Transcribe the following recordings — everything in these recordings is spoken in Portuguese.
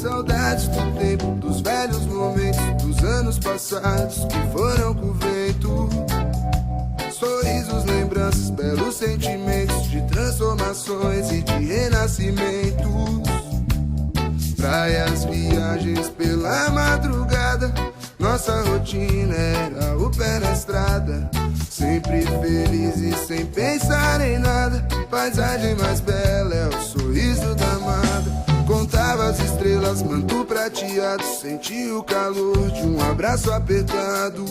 Saudades do tempo, dos velhos momentos, dos anos passados que foram com o vento. Sorrisos, lembranças, belos sentimentos de transformações e de renascimentos. Praias, viagens pela madrugada, nossa rotina era o pé na estrada. Sempre feliz e sem pensar em nada. Paisagem mais bela é o sorriso da amada. Contava as estrelas, manto prateado, sentia o calor de um abraço apertado.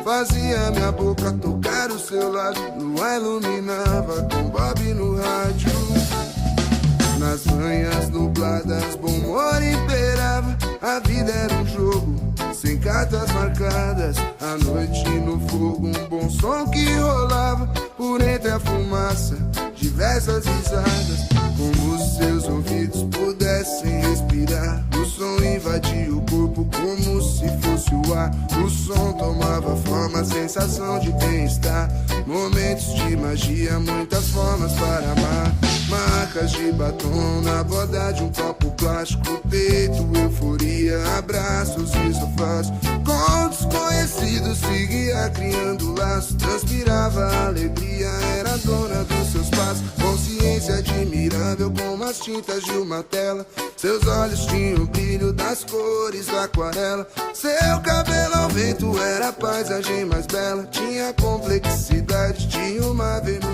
Fazia minha boca tocar o seu lado, lua iluminava com Bob no rádio. Nas manhãs nubladas, bom humor imperava. A vida era um jogo, sem cartas marcadas. À noite no fogo, um bom som que rolava. Por entre a fumaça, diversas risadas. Como os seus ouvidos pudessem respirar. O som invadia o corpo como se fosse o ar. O som tomava forma, sensação de bem-estar. Momentos de magia, muitas formas para amar. Marcas de batom na borda de um copo plástico. Peito, euforia, abraços e sofás. Com desconhecidos seguia criando laços. Transpirava alegria, era dona dos seus passos. Consciência admirável como as tintas de uma tela. Seus olhos tinham o brilho das cores da aquarela. Seu cabelo ao vento era a paisagem mais bela. Tinha complexidade de uma vermelha.